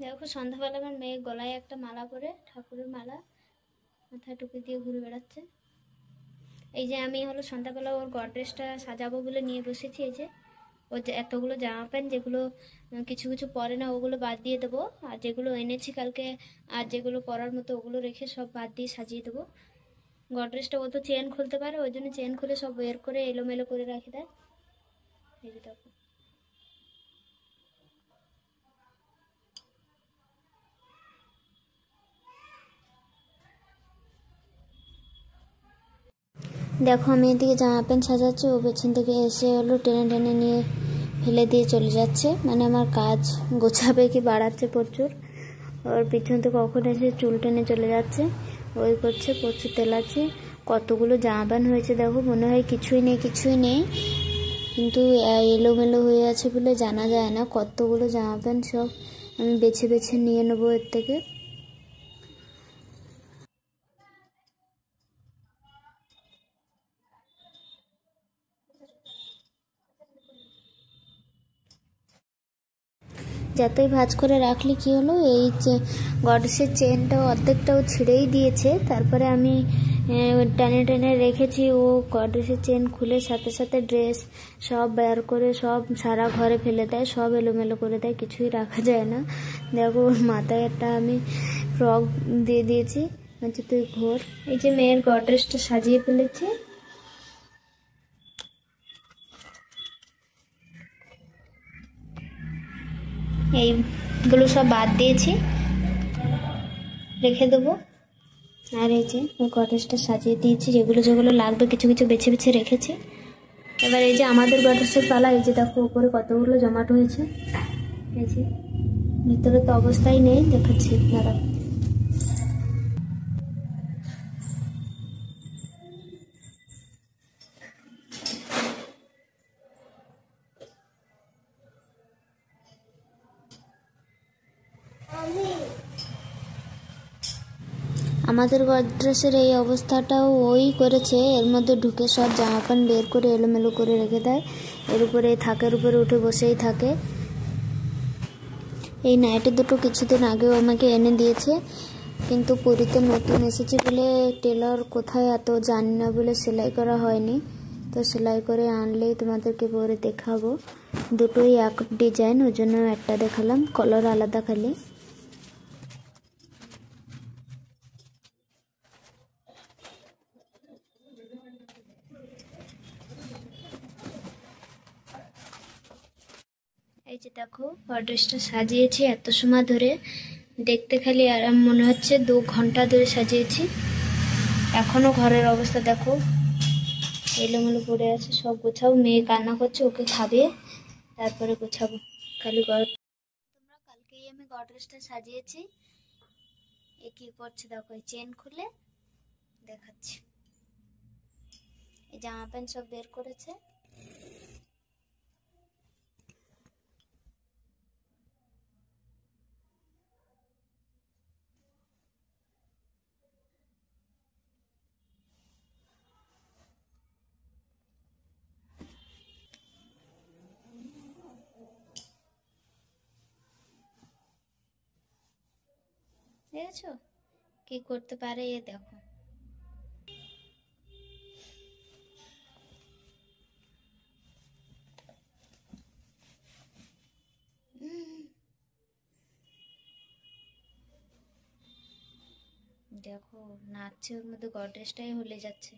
দেখো সন্ধ্যাবেলা আমার মেয়ে গলায় একটা মালা পরে, ঠাকুরের মালা মাথায় টুপি দিয়ে ঘুরে বেড়াচ্ছে। এই যে আমি হলো সন্ধ্যাবেলা ওর গডরেজটা সাজাবো বলে নিয়ে বসেছি। এই যে ওর যে এতগুলো জামা প্যান্ট যেগুলো কিছু কিছু পরে না ওগুলো বাদ দিয়ে দেবো, আর যেগুলো এনেছি কালকে আর যেগুলো পরার মতো ওগুলো রেখে সব বাদ দিয়ে সাজিয়ে দেবো। গডরেজটা ও তো চেন খুলতে পারে, ওই জন্য চেন খুলে সব বের করে এলোমেলো করে রাখে দেয়। এই যে দেখো, দেখো আমি এদিকে জামা প্যান্ট সাজাচ্ছি, ও পেছন থেকে এসে হলো টেনে টেনে নিয়ে ফেলে দিয়ে চলে যাচ্ছে। মানে আমার কাজ গোছাবে কি বাড়াচ্ছে প্রচুর। ওর পিছন থেকে কখন এসে চুল টেনে চলে যাচ্ছে, ওই করছে, প্রচুর তেলাচ্ছে। কতগুলো জামা প্যান্ট হয়েছে দেখো, মনে হয় কিছুই নেই কিছুই নেই, কিন্তু এলোমেলো হয়ে আছে বলে জানা যায় না। কতগুলো জামা প্যান্ট সব আমি বেছে বেছে নিয়ে নেবো এর থেকে। যতই ভাঁজ করে রাখলে কি হলো, এই যে গডরেজের চেনটাও অর্ধেকটাও ছিঁড়েই দিয়েছে। তারপরে আমি টেনে টেনে রেখেছি, ও গডরেজের চেন খুলে সাথে সাথে ড্রেস সব বের করে সব সারা ঘরে ফেলে দেয়, সব এলোমেলো করে দেয়, কিছুই রাখা যায় না। দেখো ওর মাথায় একটা আমি ফ্রক দিয়ে দিয়েছি, বলছি তুই ঘোর। এই যে মেয়ের গডরেজটা সাজিয়ে ফেলেছি। এইগুলো সব বাদ দিয়েছি, রেখে দেবো। আর এই যে গডরেজটা সাজিয়ে দিয়েছি, যেগুলো যেগুলো লাগবে কিছু কিছু বেছে বেছে রেখেছি। এবার এই যে আমাদের গডরেজের পালা। এই যে দেখো উপরে কতগুলো জমাট হয়েছে। এই যে ভিতরে তো অবস্থাই নেই, দেখাচ্ছি দাঁড়াও। আমাদের গডরেজের এই অবস্থাটাও ওই করেছে, এর মধ্যে ঢুকে সব জামা প্যান্ট বের করে এলোমেলো করে রেখে দেয়। এর উপরে থাকের উপরে উঠে বসেই থাকে। এই নাইটি দুটো কিছুদিন আগেও আমাকে এনে দিয়েছে, কিন্তু পুরীতে নতুন এসেছে বলে টেলর কোথায় এত জানি না বলে সেলাই করা হয়নি। তো সেলাই করে আনলেই তোমাদেরকে পরে দেখাবো। দুটোই এক ডিজাইন, ওই জন্য একটা দেখালাম, কালার আলাদা খালি। এই যে দেখো গডরেজটা সাজিয়েছি এত সময় ধরে, দেখতে খালি আরাম মনে হচ্ছে 2 ঘন্টা ধরে সাজিয়েছি। এখনো ঘরের অবস্থা দেখো, এলোমেলো পড়ে আছে। সব গোছাবো, মেয়ে কান্না করছে, ওকে খাবে তারপরে গোছাবো। খালি তোমরা কালকেই আমি গডরেজটা সাজিয়েছি। এ কি করছে দেখো, এই চেন খুলে দেখাচ্ছি। এই জামা প্যান্ট সব বের করেছে। দেখেছো কি করতে পারে, এ দেখো। দেখো নাচছে, ওর মধ্যে গডরেজটাই হলে যাচ্ছে।